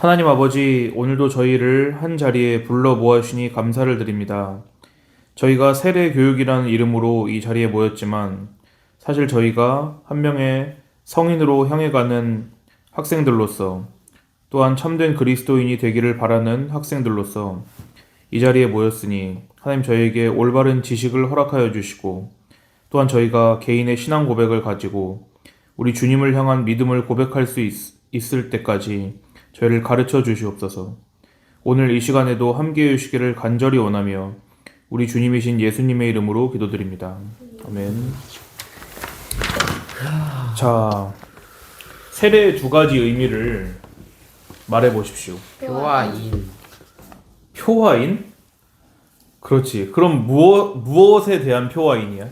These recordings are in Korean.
하나님 아버지, 오늘도 저희를 한 자리에 불러 모아주시니 감사를 드립니다. 저희가 세례 교육이라는 이름으로 이 자리에 모였지만 사실 저희가 한 명의 성인으로 향해 가는 학생들로서 또한 참된 그리스도인이 되기를 바라는 학생들로서 이 자리에 모였으니 하나님 저희에게 올바른 지식을 허락하여 주시고 또한 저희가 개인의 신앙 고백을 가지고 우리 주님을 향한 믿음을 고백할 수 있을 때까지 저희를 가르쳐 주시옵소서. 오늘 이 시간에도 함께해 주시기를 간절히 원하며 우리 주님이신 예수님의 이름으로 기도드립니다. 아멘. 자, 세례의 두 가지 의미를 말해 보십시오. 표와인. 표와인? 그렇지. 그럼 무엇에 대한 표와인이야?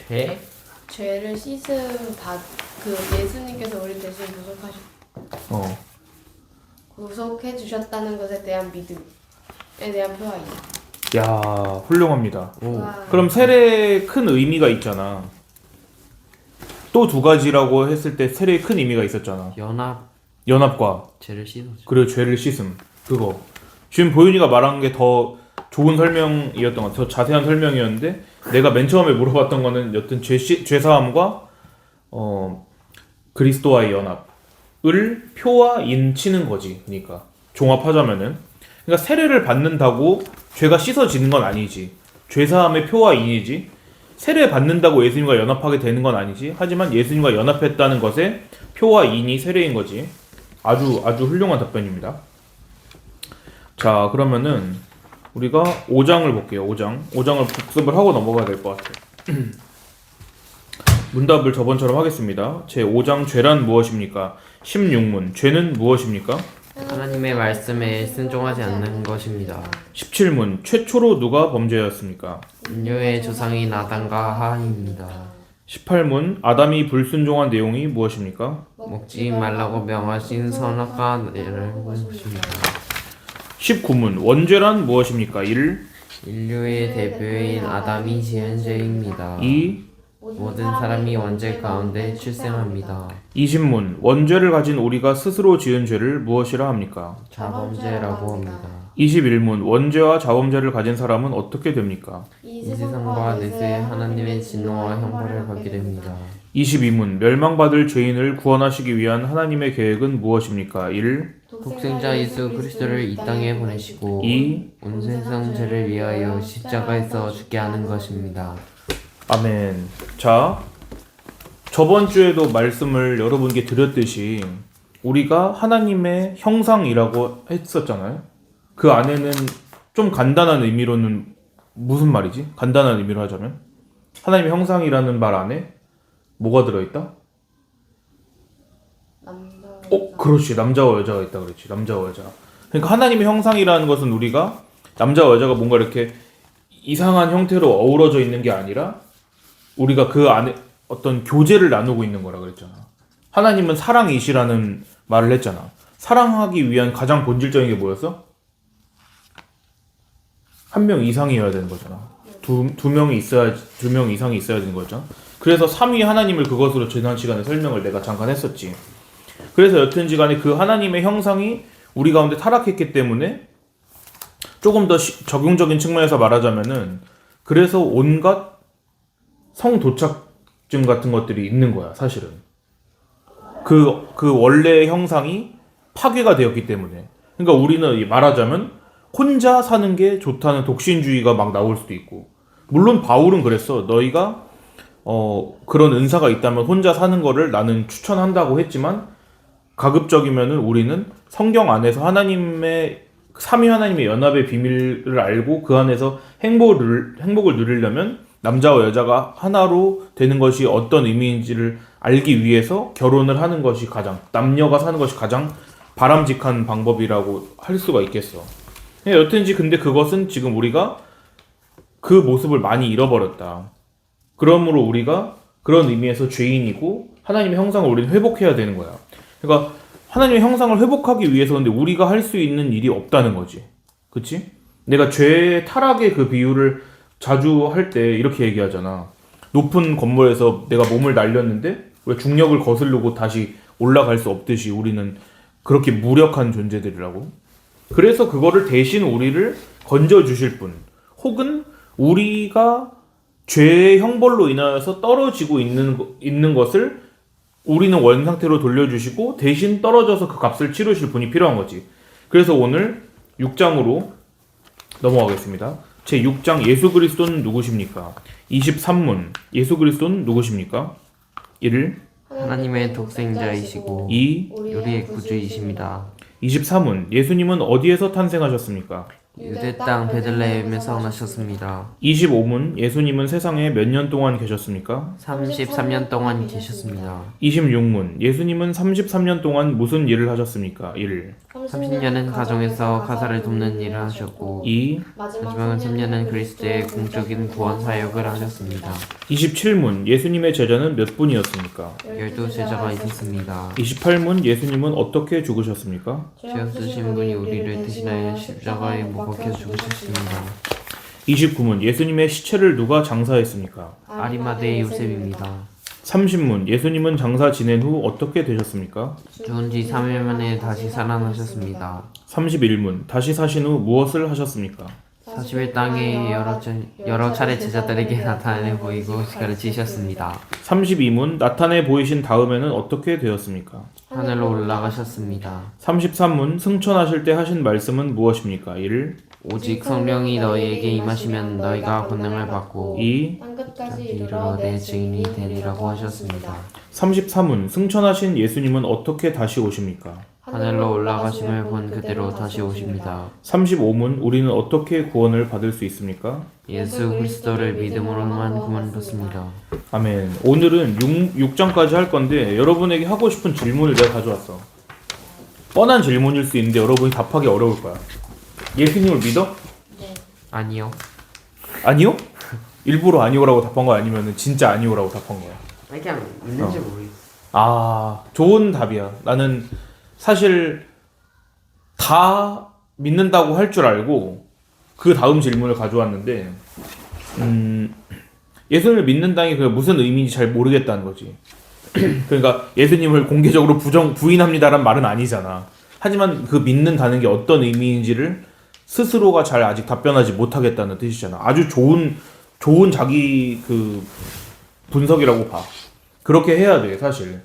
죄? 죄를 씻음 그 예수님께서 우리 대신 구속해 주셨다는 것에 대한 믿음에 대한 표하임. 야, 훌륭합니다. 와. 그럼 세례의 큰 의미가 있잖아. 또 두 가지라고 했을 때 세례의 큰 의미가 있었잖아. 연합과 죄를 씻어줘. 그리고 죄를 씻음. 그거. 지금 보윤이가 말한 게 더 좋은 설명이었던 것 같아. 더 자세한 설명이었는데 내가 맨 처음에 물어봤던 거는 여튼 죄사함과 그리스도와의 연합을 표와 인 치는 거지. 그러니까 종합하자면은 그러니까 세례를 받는다고 죄가 씻어지는 건 아니지. 죄사함의 표와 인이지. 세례 받는다고 예수님과 연합하게 되는 건 아니지. 하지만 예수님과 연합했다는 것에 표와 인이 세례인 거지. 아주 훌륭한 답변입니다. 자, 그러면은 우리가 5장을 볼게요. 5장을 복습을 하고 넘어가야 될 것 같아요. 문답을 저번처럼 하겠습니다. 제 5장 죄란 무엇입니까? 16문 죄는 무엇입니까? 하나님의 말씀에 순종하지 않는 것입니다. 17문 최초로 누가 범죄였습니까? 인류의 조상인 아담과 하와입니다. 18문 아담이 불순종한 내용이 무엇입니까? 먹지 말라고 명하신 선악과 예를 것입니다. 19문 원죄란 무엇입니까? 1. 인류의 대표인 아담이 지은 죄입니다. 2. 모든 사람이 원죄 가운데 출생합니다. 20문 원죄를 가진 우리가 스스로 지은 죄를 무엇이라 합니까? 자범죄라고 합니다. 21문 원죄와 자범죄를 가진 사람은 어떻게 됩니까? 이 세상과 내세 하나님의 진노와 형벌을 받게 됩니다. 22문 멸망받을 죄인을 구원하시기 위한 하나님의 계획은 무엇입니까? 1. 독생자 예수 그리스도를 이 땅에 보내시고 2. 온 세상 죄를 위하여 십자가에서 죽게 하는 것입니다. 아멘. 자, 저번 주에도 말씀을 여러분께 드렸듯이 우리가 하나님의 형상이라고 했었잖아요. 그 안에는 좀 간단한 의미로는 무슨 말이지? 간단한 의미로 하자면 하나님의 형상이라는 말 안에 뭐가 들어있다? 그렇지. 남자와 여자가 있다 그랬지. 남자와 여자. 그러니까 하나님의 형상이라는 것은 우리가 남자와 여자가 뭔가 이렇게 이상한 형태로 어우러져 있는 게 아니라 우리가 그 안에 어떤 교제를 나누고 있는 거라 그랬잖아. 하나님은 사랑이시라는 말을 했잖아. 사랑하기 위한 가장 본질적인 게 뭐였어? 한 명 이상이어야 되는 거잖아. 두 명 이상이 있어야 되는 거잖아. 그래서 삼위 하나님을 그것으로 지난 시간에 설명을 내가 잠깐 했었지. 그래서 여튼지 간에 그 하나님의 형상이 우리 가운데 타락했기 때문에 조금 더 적용적인 측면에서 말하자면은 그래서 온갖 성도착증 같은 것들이 있는 거야, 사실은. 그 원래의 형상이 파괴가 되었기 때문에. 그러니까 우리는 말하자면 혼자 사는 게 좋다는 독신주의가 막 나올 수도 있고. 물론 바울은 그랬어. 너희가 그런 은사가 있다면 혼자 사는 거를 나는 추천한다고 했지만 가급적이면은 우리는 성경 안에서 하나님의 삼위 하나님의 연합의 비밀을 알고 그 안에서 행복을 누리려면 남자와 여자가 하나로 되는 것이 어떤 의미인지를 알기 위해서 결혼을 하는 것이 남녀가 사는 것이 가장 바람직한 방법이라고 할 수가 있겠어. 여튼지 근데 그것은 지금 우리가 그 모습을 많이 잃어버렸다. 그러므로 우리가 그런 의미에서 죄인이고 하나님의 형상을 우리는 회복해야 되는 거야. 그러니까 하나님의 형상을 회복하기 위해서 근데 우리가 할 수 있는 일이 없다는 거지. 그치? 내가 죄의 타락의 그 비유를 자주 할 때 이렇게 얘기하잖아. 높은 건물에서 내가 몸을 날렸는데 왜 중력을 거스르고 다시 올라갈 수 없듯이 우리는 그렇게 무력한 존재들이라고. 그래서 그거를 대신 우리를 건져 주실 분, 혹은 우리가 죄의 형벌로 인하여서 떨어지고 있는 것을 우리는 원 상태로 돌려주시고 대신 떨어져서 그 값을 치르실 분이 필요한 거지. 그래서 오늘 6장으로 넘어가겠습니다. 제 6장 예수 그리스도는 누구십니까? 23문 예수 그리스도는 누구십니까? 1. 하나님의 독생자이시고 2. 우리의 구주이십니다. 23문 예수님은 어디에서 탄생하셨습니까? 유대 땅 베들레헴에서 나셨습니다. 25문 예수님은 세상에 몇 년 동안 계셨습니까? 33년 동안 계셨습니다. 26문 예수님은 33년 동안 무슨 일을 하셨습니까? 1. 30년은 가정에서 가사를 돕는 일을 하셨고 2. 마지막 3년은 그리스도의 공적인 구원 사역을 하셨습니다. 27문 예수님의 제자는 몇 분이었습니까? 12제자가 있었습니다. 28문 예수님은 어떻게 죽으셨습니까? 죄 없으신 분이 우리를 대신하여 십자가에 못 박혀 죽으셨습니다. 29문 예수님의 시체를 누가 장사했습니까? 아리마대 요셉입니다. 30문 예수님은 장사 지낸 후 어떻게 되셨습니까? 죽은 지 3일 만에 다시 살아나셨습니다. 31문 다시 사신 후 무엇을 하셨습니까? 40일 땅에 여러 차례 제자들에게 나타내 보이고 가르치셨습니다. 32문 나타내 보이신 다음에는 어떻게 되었습니까? 하늘로 올라가셨습니다. 33문 승천하실 때 하신 말씀은 무엇입니까? 1. 오직 성령이 너희에게 임하시면 너희가 권능을 받고 2. 땅끝까지 이르러 내 증인이 되리라고 하셨습니다. 33문 승천하신 예수님은 어떻게 다시 오십니까? 하늘로 올라가심을 본 그대로 다시 오십니다. 35문 우리는 어떻게 구원을 받을 수 있습니까? 예수 그리스도를 믿음으로만 구원받습니다. 아멘. 오늘은 6장까지 할 건데 여러분에게 하고 싶은 질문을 내가 가져왔어. 뻔한 질문일 수 있는데 여러분이 답하기 어려울 거야. 예수님을 믿어? 네. 아니요. 아니요? 일부러 아니오라고 답한 거 아니면 진짜 아니오라고 답한 거야? 그냥 있는지 모르겠어. 아, 좋은 답이야. 나는 사실 다 믿는다고 할 줄 알고 그 다음 질문을 가져왔는데 예수님을 믿는다는 게 무슨 의미인지 잘 모르겠다는 거지. 그러니까 예수님을 공개적으로 부인합니다라는 말은 아니잖아. 하지만 그 믿는다는 게 어떤 의미인지를 스스로가 잘 아직 답변하지 못하겠다는 뜻이잖아. 아주 좋은 자기 그 분석이라고 봐. 그렇게 해야 돼, 사실.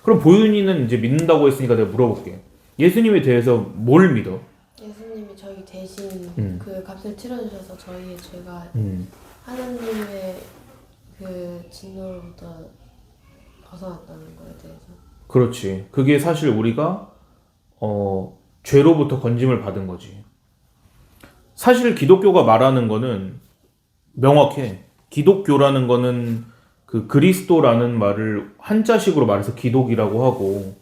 그럼 보윤이는 이제 믿는다고 했으니까 내가 물어볼게. 예수님에 대해서 뭘 믿어? 예수님이 저희 대신 그 값을 치러주셔서 저희의 죄가 하나님의 그 진노로부터 벗어났다는 거에 대해서. 그렇지. 그게 사실 우리가 죄로부터 건짐을 받은 거지. 사실 기독교가 말하는 거는 명확해. 기독교라는 거는 그 그리스도라는 말을 한자식으로 말해서 기독이라고 하고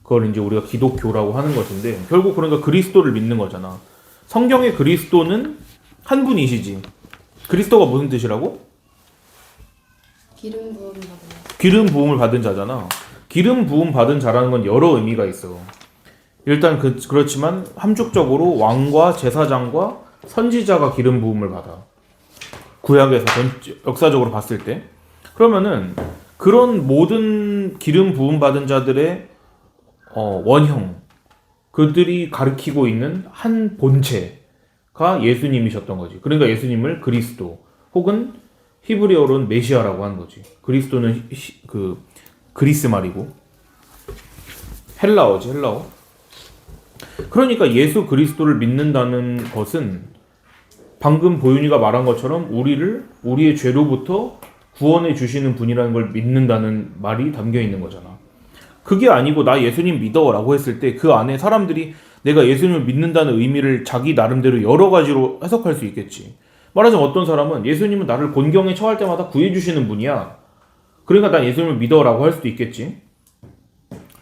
그걸 이제 우리가 기독교라고 하는 것인데 결국 그러니까 그리스도를 믿는 거잖아. 성경의 그리스도는 한 분이시지. 그리스도가 무슨 뜻이라고? 기름 부음 받은 기름 부음을 받은 자잖아. 기름 부음 받은 자라는 건 여러 의미가 있어. 일단 그렇지만 함축적으로 왕과 제사장과 선지자가 기름 부음을 받아. 구약에서 역사적으로 봤을 때. 그러면은 그런 모든 기름 부음 받은 자들의 원형, 그들이 가리키고 있는 한 본체가 예수님이셨던 거지. 그러니까 예수님을 그리스도 혹은 히브리어로는 메시아라고 하는 거지. 그리스도는 그 그리스 말이고 헬라어지, 헬라어. 그러니까 예수 그리스도를 믿는다는 것은 방금 보윤이가 말한 것처럼 우리의 죄로부터 구원해 주시는 분이라는 걸 믿는다는 말이 담겨 있는 거잖아. 그게 아니고 나 예수님 믿어라고 했을 때 그 안에 사람들이 내가 예수님을 믿는다는 의미를 자기 나름대로 여러 가지로 해석할 수 있겠지. 말하자면 어떤 사람은 예수님은 나를 곤경에 처할 때마다 구해 주시는 분이야. 그러니까 난 예수님을 믿어라고 할 수도 있겠지.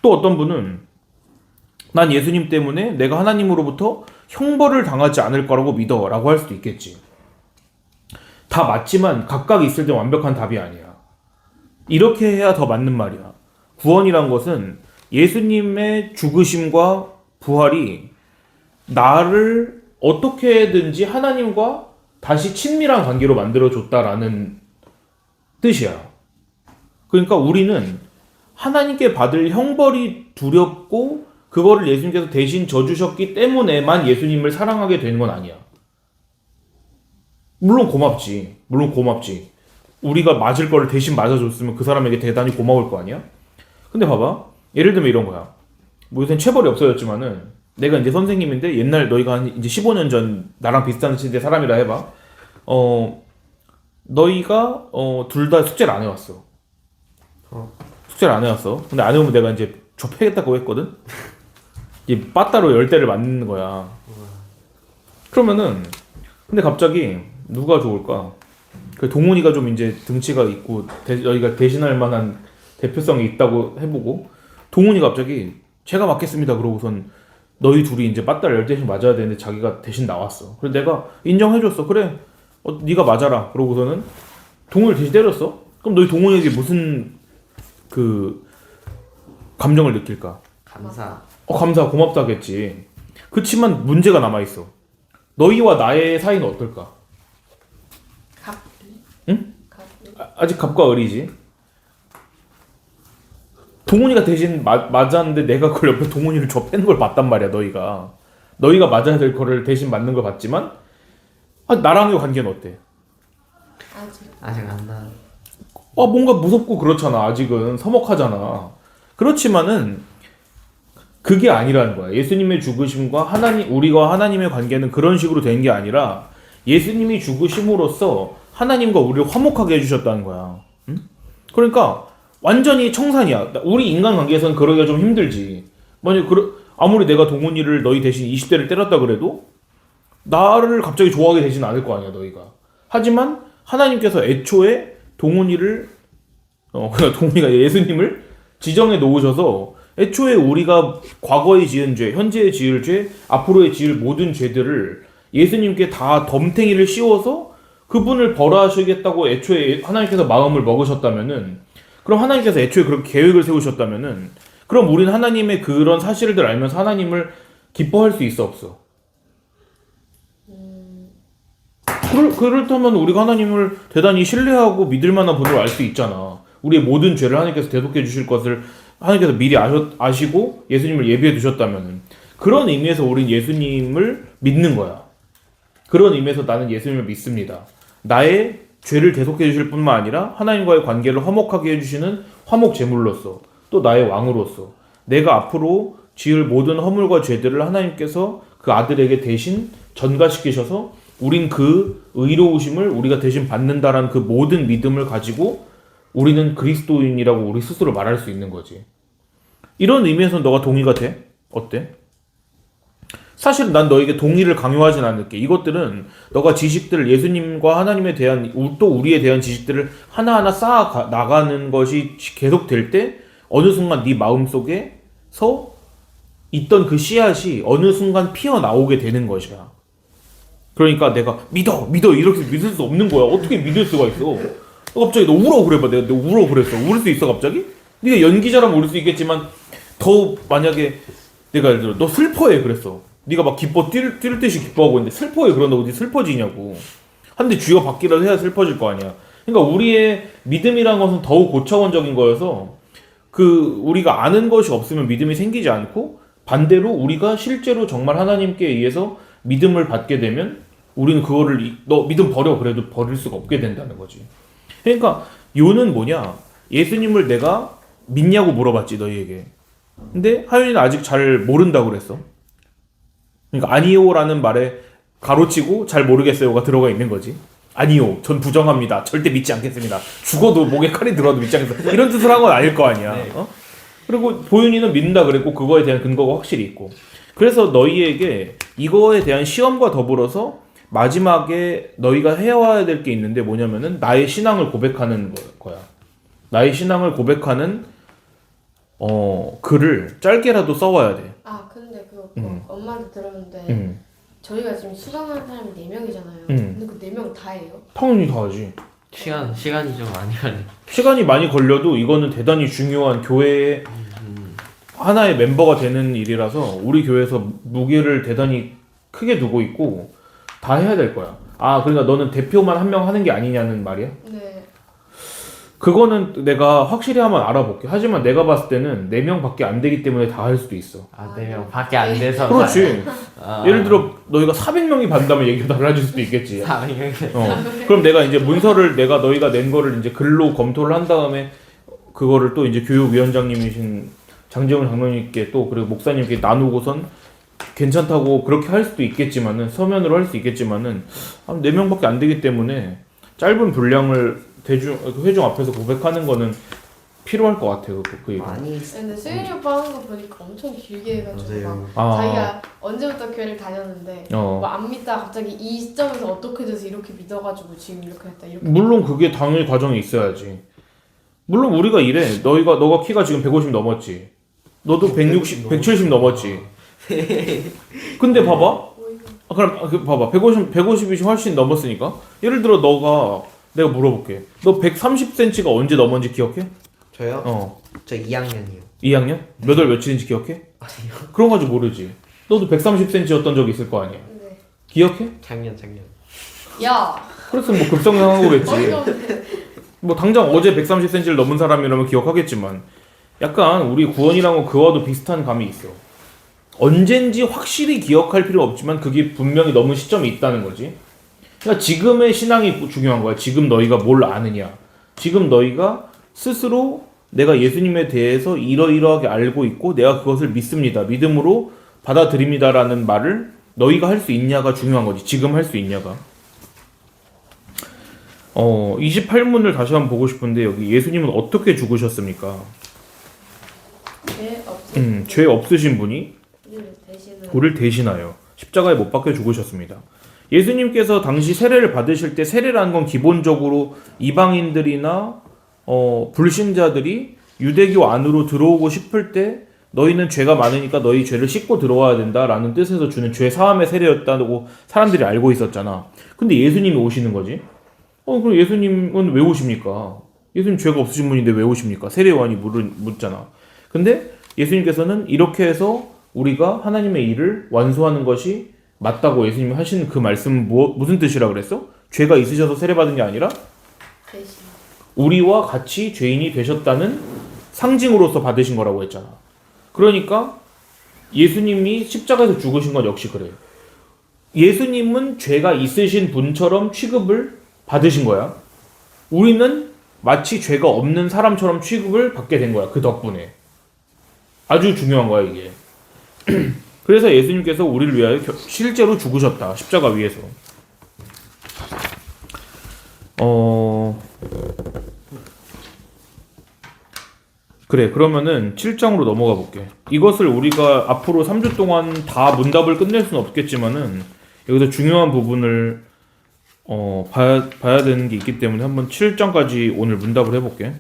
또 어떤 분은 난 예수님 때문에 내가 하나님으로부터 형벌을 당하지 않을 거라고 믿어라고 할 수도 있겠지. 다 맞지만 각각 있을 때 완벽한 답이 아니야. 이렇게 해야 더 맞는 말이야. 구원이란 것은 예수님의 죽으심과 부활이 나를 어떻게든지 하나님과 다시 친밀한 관계로 만들어줬다라는 뜻이야. 그러니까 우리는 하나님께 받을 형벌이 두렵고 그거를 예수님께서 대신 져주셨기 때문에만 예수님을 사랑하게 되는 건 아니야. 물론 고맙지. 물론 고맙지. 우리가 맞을 거를 대신 맞아줬으면 그 사람에게 대단히 고마울 거 아니야? 근데 봐봐. 예를 들면 이런 거야. 뭐 요새는 체벌이 없어졌지만은 내가 이제 선생님인데 옛날 너희가 한 이제 15년 전 나랑 비슷한 시대 사람이라 해봐. 너희가 둘 다 숙제를 안 해왔어. 숙제를 안 해왔어. 근데 안 해오면 내가 이제 좁혀야겠다고 했거든. 이 빠따로 10대를 맞는 거야. 그러면은 근데 갑자기 누가 좋을까? 그 동훈이가 좀 이제 등치가 있고 여기가 대신할 만한 대표성이 있다고 해보고 동훈이가 갑자기 제가 맡겠습니다 그러고선 너희 둘이 이제 빠따를 10대씩 맞아야 되는데 자기가 대신 나왔어. 그래서 내가 인정해줬어. 그래 네가 맞아라 그러고서는 동훈이를 대신 때렸어. 그럼 너희 동훈이에게 무슨 그 감정을 느낄까? 감사. 감사 고맙다겠지. 그치만 문제가 남아있어. 너희와 나의 사이는 어떨까? 갑. 응? 갑. 아직 갑과 을이지. 동훈이가 대신 맞았는데 내가 그걸 옆에 동훈이를 좁히는 걸 봤단 말이야. 너희가 맞아야 될 거를 대신 맞는 걸 봤지만 나랑의 관계는 어때? 아직. 아직 안 나. 뭔가 무섭고 그렇잖아. 아직은 서먹하잖아. 그렇지만은 그게 아니라는 거야. 예수님의 죽으심과 우리가 하나님의 관계는 그런 식으로 된 게 아니라 예수님이 죽으심으로써 하나님과 우리를 화목하게 해주셨다는 거야. 응? 그러니까 완전히 청산이야. 우리 인간관계에서는 그러기가 좀 힘들지. 만약 아무리 내가 동훈이를 너희 대신 20대를 때렸다 그래도 나를 갑자기 좋아하게 되진 않을 거 아니야, 너희가. 하지만 하나님께서 애초에 동훈이를 그러니까 동훈이가 예수님을 지정해 놓으셔서 애초에 우리가 과거에 지은 죄, 현재에 지을 죄, 앞으로에 지을 모든 죄들을 예수님께 다 덤탱이를 씌워서 그분을 벌하시겠다고 애초에 하나님께서 마음을 먹으셨다면은, 그럼 하나님께서 애초에 그렇게 계획을 세우셨다면은, 그럼 우리는 하나님의 그런 사실들 알면서 하나님을 기뻐할 수 있어 없어? 그렇다면 우리가 하나님을 대단히 신뢰하고 믿을 만한 분으로 알 수 있잖아. 우리의 모든 죄를 하나님께서 대속해 주실 것을 하나님께서 미리 아시고 예수님을 예비해 두셨다면 그런 의미에서 우린 예수님을 믿는 거야. 그런 의미에서 나는 예수님을 믿습니다. 나의 죄를 대속해 주실 뿐만 아니라 하나님과의 관계를 화목하게 해주시는 화목 제물로서 또 나의 왕으로서 내가 앞으로 지을 모든 허물과 죄들을 하나님께서 그 아들에게 대신 전가시키셔서 우린 그 의로우심을 우리가 대신 받는다라는 그 모든 믿음을 가지고 우리는 그리스도인이라고 우리 스스로 말할 수 있는 거지. 이런 의미에서 너가 동의가 돼? 어때? 사실 난 너에게 동의를 강요하진 않을게. 이것들은 너가 지식들을 예수님과 하나님에 대한 또 우리에 대한 지식들을 하나하나 쌓아 나가는 것이 계속 될 때 어느 순간 네 마음속에서 있던 그 씨앗이 어느 순간 피어나오게 되는 것이야. 그러니까 내가 믿어 이렇게 믿을 수 없는 거야. 어떻게 믿을 수가 있어? 갑자기 너 울어 그래봐. 내가 울어 그랬어. 울 수 있어 갑자기? 네가 연기자라면 울 수 있겠지만 더 만약에 내가 예를 들어 너 슬퍼해 그랬어. 네가 막 뛸 듯이 기뻐하고 있는데 슬퍼해 그런다고 어디 슬퍼지냐고. 한데 쥐가 바뀌라도 해야 슬퍼질 거 아니야. 그러니까 우리의 믿음이란 것은 더욱 고차원적인 거여서 우리가 아는 것이 없으면 믿음이 생기지 않고 반대로 우리가 실제로 정말 하나님께 의해서 믿음을 받게 되면 우리는 그거를 너 믿음 버려 그래도 버릴 수가 없게 된다는 거지. 그러니까 요는 뭐냐? 예수님을 내가 믿냐고 물어봤지 너희에게. 근데 하윤이는 아직 잘 모른다고 그랬어. 그러니까 아니요라는 말에 가로치고 잘 모르겠어요가 들어가 있는 거지. 아니요, 전 부정합니다. 절대 믿지 않겠습니다. 죽어도 목에 칼이 들어도 믿지 않겠습니다. 이런 뜻을 한 건 아닐 거 아니야. 네. 그리고 보윤이는 믿는다 그랬고 그거에 대한 근거가 확실히 있고. 그래서 너희에게 이거에 대한 시험과 더불어서 마지막에 너희가 해와야 될 게 있는데 뭐냐면은 나의 신앙을 고백하는 거야. 나의 신앙을 고백하는 글을 짧게라도 써와야 돼. 근데 엄마한테 들었는데 응. 저희가 지금 수강하는 사람이 4명이잖아요. 근데 그 4명 다예요? 당연히 다 하지. 시간이 좀 많이 걸려. 시간이 많이 걸려도 이거는 대단히 중요한 교회의 하나의 멤버가 되는 일이라서 우리 교회에서 무게를 대단히 크게 두고 있고 다 해야 될 거야. 그러니까 너는 대표만 한 명 하는 게 아니냐는 말이야? 네. 그거는 내가 확실히 한번 알아볼게. 하지만 내가 봤을 때는 4명밖에 안 되기 때문에 다 할 수도 있어. 아, 4명 밖에 안 돼서. 그렇지. 아, 예를 들어 너희가 400명이 받는다면 얘기가 달라질 수도 있겠지. 400명. 그럼 내가 이제 문서를 내가 너희가 낸 거를 이제 글로 검토를 한 다음에 그거를 또 이제 교육위원장님이신 장재훈 장로님께 또 그리고 목사님께 나누고선 괜찮다고 그렇게 할 수도 있겠지만은 서면으로 할 수 있겠지만은 한 4명밖에 안 되기 때문에 짧은 분량을 회중 앞에서 고백하는 거는 필요할 것 같아요. 그 얘기. 많이 근데 수윤이 오빠 하는 거 보니까 엄청 길게 해가지고 막 아. 자기가 언제부터 교회를 다녔는데 어. 뭐 안 믿다가 갑자기 이 시점에서 어떻게 돼서 이렇게 믿어가지고 지금 이렇게 했다 이렇게. 물론 그게 당연히 과정이 있어야지. 물론 우리가 이래. 너가 키가 지금 150 넘었지. 너도 160, 170 넘었지. 근데 봐봐. 그럼 봐봐. 150이 훨씬 넘었으니까. 예를 들어 내가 물어볼게. 너 130cm가 언제 넘었는지 기억해? 저요? 저 2학년이요. 2학년? 몇 월 며칠인지 기억해? 아니요. 그런 거 가지고 모르지. 너도 130cm였던 적이 있을 거 아니야. 네. 기억해? 작년. 야. 그래서 뭐 급성장한 거겠지. 어이가 없네. 뭐 당장 어제 130cm를 넘은 사람이라면 기억하겠지만 약간 우리 구원이랑은 그와도 비슷한 감이 있어. 언젠지 확실히 기억할 필요 없지만 그게 분명히 넘은 시점이 있다는 거지. 그러니까 지금의 신앙이 중요한 거야. 지금 너희가 뭘 아느냐. 지금 너희가 스스로 내가 예수님에 대해서 이러이러하게 알고 있고 내가 그것을 믿습니다. 믿음으로 받아들입니다라는 말을 너희가 할 수 있냐가 중요한 거지. 지금 할 수 있냐가. 28문을 다시 한번 보고 싶은데 여기 예수님은 어떻게 죽으셨습니까? 죄 없으신 분이 우리를 대신하여 십자가에 못 박혀 죽으셨습니다. 예수님께서 당시 세례를 받으실 때 세례라는 건 기본적으로 이방인들이나 불신자들이 유대교 안으로 들어오고 싶을 때 너희는 죄가 많으니까 너희 죄를 씻고 들어와야 된다라는 뜻에서 주는 죄 사함의 세례였다고 사람들이 알고 있었잖아. 근데 예수님이 오시는 거지. 그럼 예수님은 왜 오십니까? 예수님 죄가 없으신 분인데 왜 오십니까? 세례요한이 묻잖아. 근데 예수님께서는 이렇게 해서 우리가 하나님의 일을 완수하는 것이 맞다고 예수님이 하신 그 말씀은 무슨 뜻이라 그랬어? 죄가 있으셔서 세례받은 게 아니라 대신. 우리와 같이 죄인이 되셨다는 상징으로서 받으신 거라고 했잖아. 그러니까 예수님이 십자가에서 죽으신 건 역시 그래. 예수님은 죄가 있으신 분처럼 취급을 받으신 거야. 우리는 마치 죄가 없는 사람처럼 취급을 받게 된 거야. 그 덕분에. 아주 중요한 거야 이게. 그래서 예수님께서 우리를 위하여 실제로 죽으셨다. 십자가 위에서. 그래, 그러면은 7장으로 넘어가 볼게. 이것을 우리가 앞으로 3주 동안 다 문답을 끝낼 수는 없겠지만은 여기서 중요한 부분을 봐야 되는 게 있기 때문에 한번 7장까지 오늘 문답을 해볼게.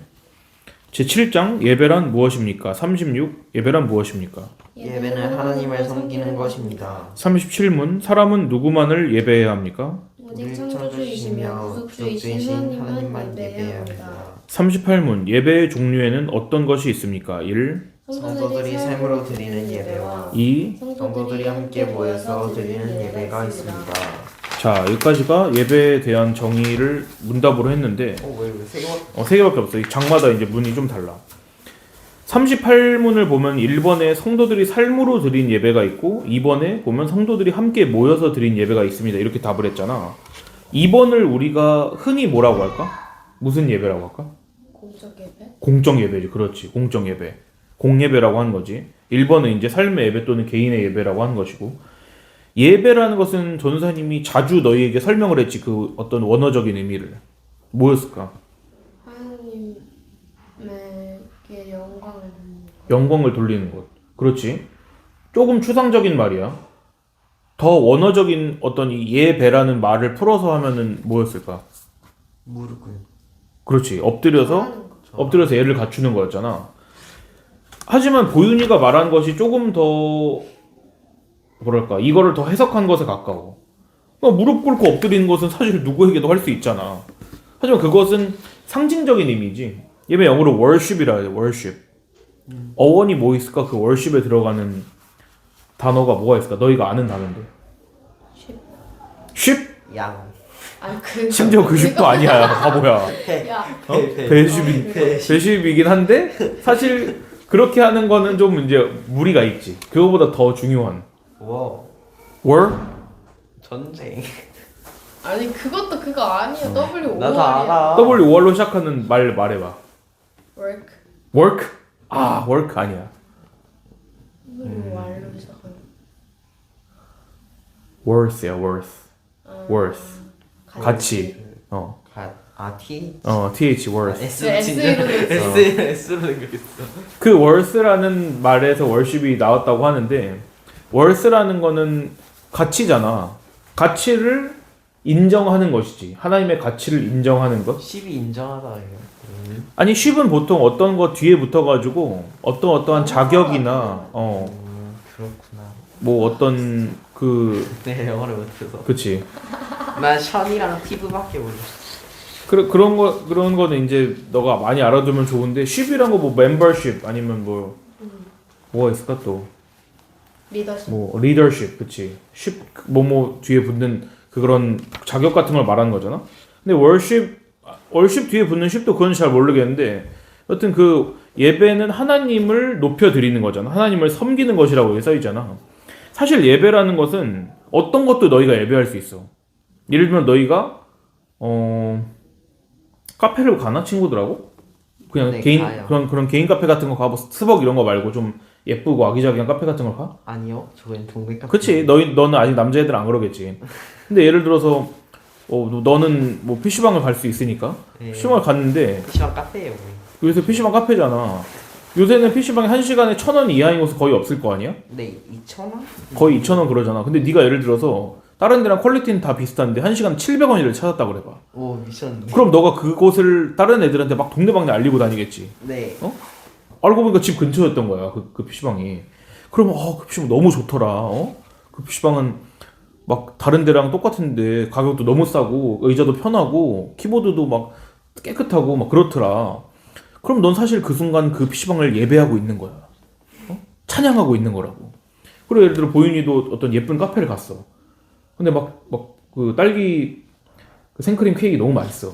제 7장 예배란 무엇입니까? 36 예배란 무엇입니까? 예배는 하나님을 섬기는 것입니다. 37문 사람은 누구만을 예배해야 합니까? 오직 창조주이시며 구속주이신 하나님만 예배해야 합니다. 38문 예배의 종류에는 어떤 것이 있습니까? 1. 성도들이 샘으로 드리는 예배와 2. 성도들이 함께 모여서 드리는 예배가 있습니다. 자, 여기까지가 예배에 대한 정의를 문답으로 했는데 왜 3개밖에? 3개밖에 없어. 이 장마다 이제 문이 좀 달라. 38문을 보면 1번에 성도들이 삶으로 드린 예배가 있고 2번에 보면 성도들이 함께 모여서 드린 예배가 있습니다. 이렇게 답을 했잖아. 2번을 우리가 흔히 뭐라고 할까? 무슨 예배라고 할까? 공적 예배? 공적 예배지. 그렇지. 공적 예배. 공예배라고 하는 거지. 1번은 이제 삶의 예배 또는 개인의 예배라고 하는 것이고 예배라는 것은 전도사님이 자주 너희에게 설명을 했지. 그 어떤 원어적인 의미를. 뭐였을까? 하나님에게 영광을 돌리는 것. 그렇지. 조금 추상적인 말이야. 더 원어적인 어떤 이 예배라는 말을 풀어서 하면은 뭐였을까? 무릎 꿇. 그렇지. 엎드려서 예를 갖추는 거였잖아. 하지만 보윤이가 말한 것이 조금 더 뭐랄까 이거를 더 해석한 것에 가까워. 무릎 꿇고 엎드리는 것은 사실 누구에게도 할 수 있잖아. 하지만 그것은 상징적인 의미지. 예배 영어로 worship이라 해요. worship. 어원이 뭐 있을까? 그 worship에 들어가는 단어가 뭐가 있을까? 너희가 아는 단어인데. 쉽. 쉽? 양. 심지어 그 슈도 아니야, 바보야. 야, 배쉽이긴 한데 사실 그렇게 하는 거는 좀 이제 무리가 있지. 그거보다 더 중요한 와 war. 전쟁. 아니 그것도 그거 아니야. W 나도 5월이야. 알아. W war로 시작하는 말 말해봐. work. work. 아 work 아니야. W R로 시작하는. worth야 worth. 아, worth. 가치. T? th worth. S로 진짜 S로 됐어. S로 생각했어. 그 worth라는 말에서 worship이 나왔다고 하는데 worth라는 거는 가치잖아. 가치를 인정하는 것이지. 하나님의 가치를 인정하는 것. 10이 인정하다 이거. 아니 10은 보통 어떤 거 뒤에 붙어가지고 어떠한 자격이나 그렇구나. 뭐 어떤 그 네 영어를 못해서. 그치. 난 션이랑 티브밖에 몰랐어. 그런 거는 이제 너가 많이 알아두면 좋은데 10이란 거 뭐 membership 아니면 뭐가 있을까 또 리더십. 뭐 leadership 그치. 10 뭐뭐 뒤에 붙는 그런 자격 같은 걸 말하는 거잖아. 근데 worship 뒤에 붙는 10도 그건 잘 모르겠는데 여튼 그 예배는 하나님을 높여 드리는 거잖아. 하나님을 섬기는 것이라고 여기 써 있잖아. 사실 예배라는 것은 어떤 것도 너희가 예배할 수 있어. 예를 들면 너희가 카페를 가나 친구들하고 그냥 네, 개인 가요. 그런 개인 카페 같은 거 가고 스벅 이런 거 말고 좀 예쁘고 아기자기한 카페 같은 걸 가? 아니요, 저건 동네 카페. 그치. 너는 아직 남자애들 안 그러겠지. 근데 예를 들어서 너는 뭐 PC방을 갈 수 있으니까 네. PC방을 갔는데 PC방 카페예요. 거의. 요새 PC방 카페잖아. 요새는 PC방이 1시간에 1,000원 이하인 곳은 거의 없을 거 아니야? 네, 2,000원? 거의 2,000원 그러잖아. 근데 네가 예를 들어서 다른 데랑 퀄리티는 다 비슷한데 1시간에 700원이를 찾았다 그래봐. 오 미쳤네. 그럼 너가 그곳을 다른 애들한테 막 동네방네 알리고 다니겠지. 네. 알고 보니까 집 근처였던 거야. 그 PC방이. 그러면 그 PC방 너무 좋더라. 그 PC방은 막 다른 데랑 똑같은데 가격도 너무 싸고 의자도 편하고 키보드도 막 깨끗하고 막 그렇더라. 그럼 넌 사실 그 순간 그 PC방을 예배하고 있는 거야. 찬양하고 있는 거라고. 그리고 예를 들어 보윤이도 어떤 예쁜 카페를 갔어. 근데 막 그 딸기 그 생크림 케이크 너무 맛있어.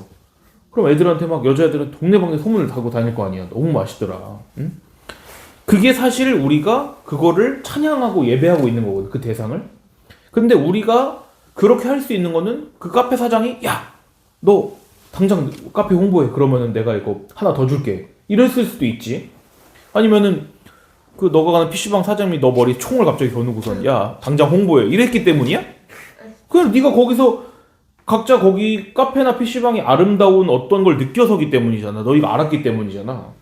그럼 애들한테 막 여자애들은 동네방네 소문을 타고 다닐 거 아니야. 너무 맛있더라. 응? 그게 사실 우리가 그거를 찬양하고 예배하고 있는 거거든. 그 대상을. 근데 우리가 그렇게 할 수 있는 거는 그 카페 사장이 야, 너 당장 카페 홍보해. 그러면은 내가 이거 하나 더 줄게. 이랬을 수도 있지. 아니면은 그 너가 가는 PC방 사장님이 너 머리에 총을 갑자기 겨누고선 야, 당장 홍보해. 이랬기 때문이야? 그냥 네가 거기서 각자 거기 카페나 PC방이 아름다운 어떤 걸 느껴서기 때문이잖아. 너희가 알았기 때문이잖아.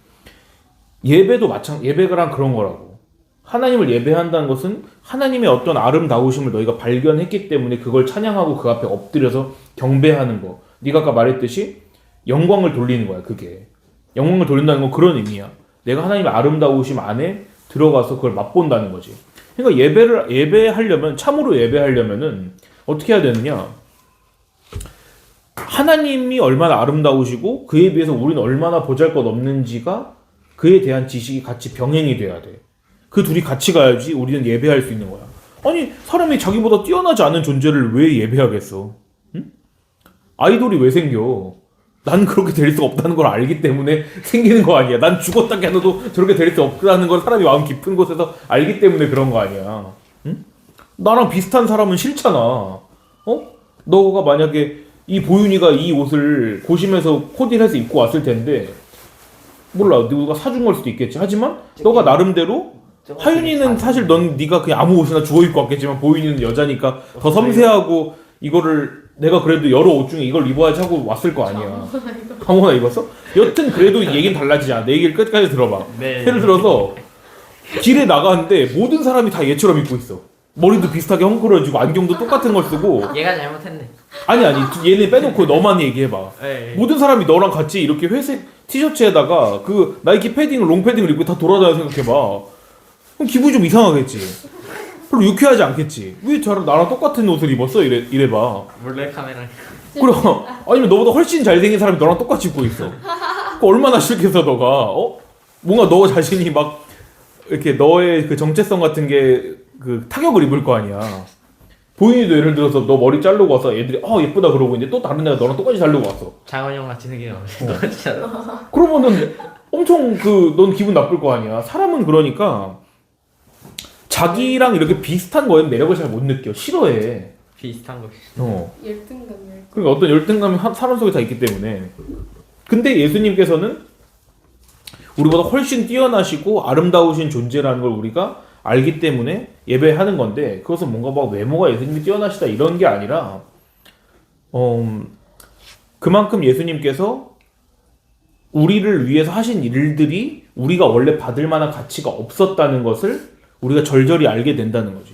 예배도 예배가 그런 거라고. 하나님을 예배한다는 것은 하나님의 어떤 아름다우심을 너희가 발견했기 때문에 그걸 찬양하고 그 앞에 엎드려서 경배하는 거. 네가 아까 말했듯이 영광을 돌리는 거야. 그게 영광을 돌린다는 건 그런 의미야. 내가 하나님의 아름다우심 안에 들어가서 그걸 맛본다는 거지. 그러니까 예배하려면 참으로 예배하려면은 어떻게 해야 되느냐? 하나님이 얼마나 아름다우시고 그에 비해서 우리는 얼마나 보잘것없는지가 그에 대한 지식이 같이 병행이 돼야 돼. 그 둘이 같이 가야지 우리는 예배할 수 있는 거야. 아니 사람이 자기보다 뛰어나지 않은 존재를 왜 예배하겠어? 응? 아이돌이 왜 생겨? 난 그렇게 될 수 없다는 걸 알기 때문에 생기는 거 아니야. 난 죽었다 깨어나도 저렇게 될 수 없다는 걸 사람이 마음 깊은 곳에서 알기 때문에 그런 거 아니야. 응? 나랑 비슷한 사람은 싫잖아. 너가 만약에 이 보윤이가 이 옷을 고심해서 코디해서 입고 왔을 텐데 몰라 누가 사준 걸 수도 있겠지. 하지만 너가 나름대로 하윤이는 사실 네가 그냥 아무 옷이나 주워 입고 왔겠지만 보윤이는 여자니까 더 섬세하고 이거를 내가 그래도 여러 옷 중에 이걸 입어야지 하고 왔을 거 아니야. 아무거나 입었어? 여튼 그래도 얘기는 달라지잖아. 내 얘기를 끝까지 들어봐. 네. 예를 들어서 길에 나가는데 모든 사람이 다 얘처럼 입고 있어. 머리도 비슷하게 헝클어지고 안경도 똑같은 걸 쓰고. 얘가 잘못했네. 아니 얘네 빼놓고 너만 얘기해봐. 네. 모든 사람이 너랑 같이 이렇게 회색 티셔츠에다가 그 나이키 패딩, 롱패딩을 입고 다 돌아다녀 생각해봐. 그럼 기분이 좀 이상하겠지. 별로 유쾌하지 않겠지. 왜 나랑 똑같은 옷을 입었어? 이래봐. 몰래 카메라. 그럼 아니면 너보다 훨씬 잘생긴 사람이 너랑 똑같이 입고 있어. 그 얼마나 싫겠어 너가. 뭔가 너 자신이 막 이렇게 너의 그 정체성 같은 게 그 타격을 입을 거 아니야. 본인도 예를 들어서 너 머리 자르고 와서 애들이 예쁘다 그러고 있는데 또 다른 애가 너랑 똑같이 자르고 왔어. 장원 형 같이 생긴 똑같잖아. 그러면은 엄청 넌 기분 나쁠 거 아니야. 사람은 그러니까 자기랑 이렇게 비슷한 거에 매력을 잘 못 느껴. 싫어해. 비슷한 거. 열등감. 그러니까 어떤 열등감이 사람 속에 다 있기 때문에. 근데 예수님께서는 우리보다 훨씬 뛰어나시고 아름다우신 존재라는 걸 우리가 알기 때문에 예배하는 건데, 그것은 뭔가 막 외모가 예수님이 뛰어나시다 이런 게 아니라 그만큼 예수님께서 우리를 위해서 하신 일들이 우리가 원래 받을 만한 가치가 없었다는 것을 우리가 절절히 알게 된다는 거지.